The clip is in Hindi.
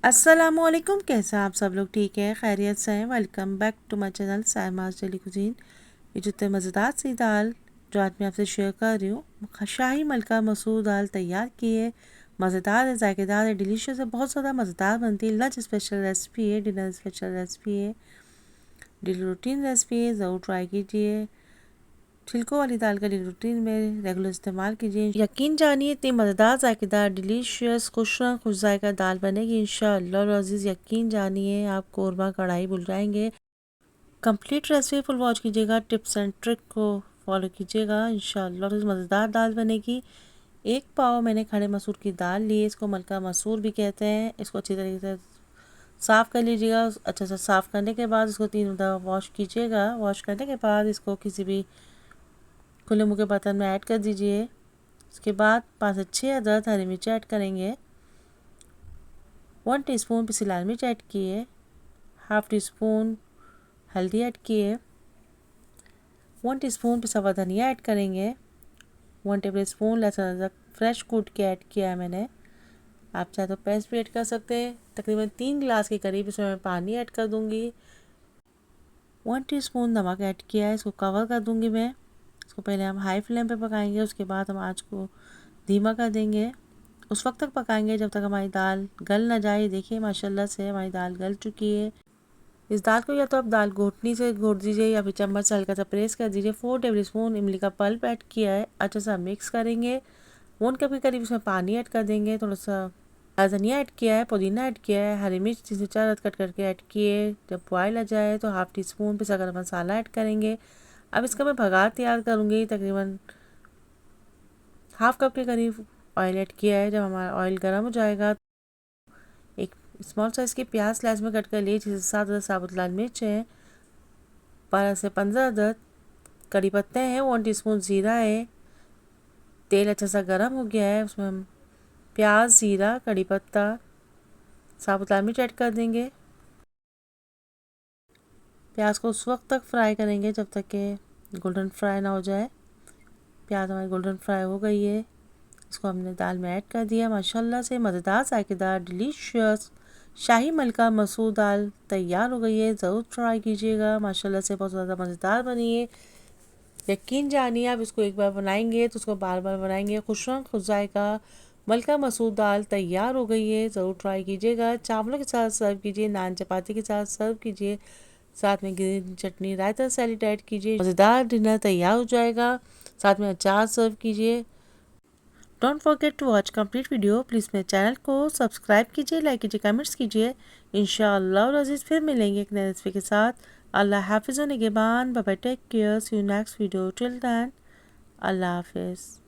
अस्सलामुअलैकुम, कैसे हैं आप सब लोग? ठीक है, खैरियत से हैं? Welcome back to my channel Saima's daily cuisine. ये जो इतने मज़ेदार सी दाल जो आज मैं आपसे शेयर कर रही हूँ, शाही मलका मसूर दाल तैयार की है। मज़ेदार है, जायकेदार है, डिलीशियस है, बहुत ज़्यादा मज़ेदार बनती है। लंच स्पेशल रेसिपी है, डिनर स्पेशल रेसिपी है, डेली रूटीन रेसिपी है, ज़रूर ट्राई कीजिए। छिलकों वाली दाल का रूटीन में रेगुलर इस्तेमाल कीजिए। यकीन जानिए इतनी मज़ेदार, जायकेदार, डिलीशियस, खुश जायका दाल बनेगी इंशाअल्लाह अज़ीज़। यकीन जानिए आप कोरमा कढ़ाई भूल जाएंगे। कंप्लीट रेसिपी फुल वॉच कीजिएगा, टिप्स एंड ट्रिक को फॉलो कीजिएगा इंशाअल्लाह मज़ेदार दाल बनेगी। एक पाव मैंने खड़े मसूर की दाल ली है, इसको मलका मसूर भी कहते हैं। इसको अच्छी तरीके से साफ़ कर लीजिएगा। अच्छे से साफ़ करने के बाद इसको 3 दफ़ा वॉश कीजिएगा। वॉश करने के बाद इसको किसी भी खुले मुँह के बर्तन में ऐड कर दीजिए। उसके बाद 5 से 6 अदद हरी मिर्च ऐड करेंगे। 1 टीस्पून पिसी लाल मिर्च ऐड किए। हाफ़ टी स्पून हल्दी ऐड किए। 1 टीस्पून पिसा हुआ धनिया ऐड करेंगे। 1 टेबल स्पून लहसुन अदरक फ्रेश कूट के ऐड किया है मैंने। आप चाहे तो पेस्ट भी ऐड कर सकते हैं। तकरीबन 3 गिलास के करीब इसमें मैं पानी ऐड कर दूँगी। 1 टीस्पून नमक ऐड किया है, इसको कवर कर दूँगी मैं। इसको पहले हम हाई फ्लेम पे पकाएंगे, उसके बाद हम आँच को धीमा कर देंगे। उस वक्त तक पकाएंगे जब तक हमारी दाल गल ना जाए। देखिए माशाल्लाह से हमारी दाल गल चुकी है। इस दाल को या तो आप दाल घोटनी से घोट दीजिए या फिर चम्मच से हल्का सा प्रेस कर दीजिए। 4 टेबल स्पून इमली का पल्प ऐड किया है, अच्छा सा मिक्स करेंगे। 1 कप के करीब इसमें पानी ऐड कर देंगे। थोड़ा सा धनिया ऐड किया है, पुदीना ऐड किया है, हरी मिर्च 3 से 4 अदद कट करके ऐड किए। जब बॉयल आ जाए तो हाफ़ टी स्पून पिसा गरम मसाला ऐड करेंगे। अब इसका मैं भगार तैयार करूँगी। तकरीबन हाफ़ कप के करीब ऑयल ऐड किया है। जब हमारा ऑयल गर्म हो जाएगा, एक स्मॉल साइज़ की प्याज स्लाइस में कट कर लिए, जिससे 7 अदद साबुत लाल मिर्च है, 12 से 15 अदद कड़ी पत्ते हैं, 1 टीस्पून ज़ीरा है। तेल अच्छा सा गर्म हो गया है, उसमें हम प्याज, ज़ीरा, कड़ी पत्ता, साबुत लाल मिर्च ऐड कर देंगे। प्याज को उस वक्त तक फ्राई करेंगे जब तक कि गोल्डन फ्राई ना हो जाए। प्याज हमारी गोल्डन फ्राई हो गई है, इसको हमने दाल में ऐड कर दिया। माशाल्लाह से मज़ेदार, जायकेदार, डिलीशियस शाही मलका मसूर दाल तैयार हो गई है। ज़रूर ट्राई कीजिएगा। माशाल्लाह से बहुत ज़्यादा मज़ेदार बनी है। यकीन जानिए आप इसको एक बार बनाएंगे तो उसको बार बार बनाएंगे। खुश जाएगा मलका मसूर दाल तैयार हो गई है। ज़रूर ट्राई कीजिएगा। चावलों के साथ सर्व कीजिए, नान चपाती के साथ सर्व कीजिए, साथ में ग्रीन चटनी रायता सैलेड ऐड कीजिए। मज़ेदार डिनर तैयार हो जाएगा। साथ में अचार सर्व कीजिए। Don't forget to watch complete video. Please मेरे चैनल को सब्सक्राइब कीजिए, लाइक कीजिए, कमेंट्स कीजिए। इंशाअल्लाह अज़ीज़ फिर मिलेंगे एक नए रेसिपी के साथ। अल्लाह हाफिज़, निगहबान, bye bye, take care, see you next video, till then अल्लाह हाफिज़।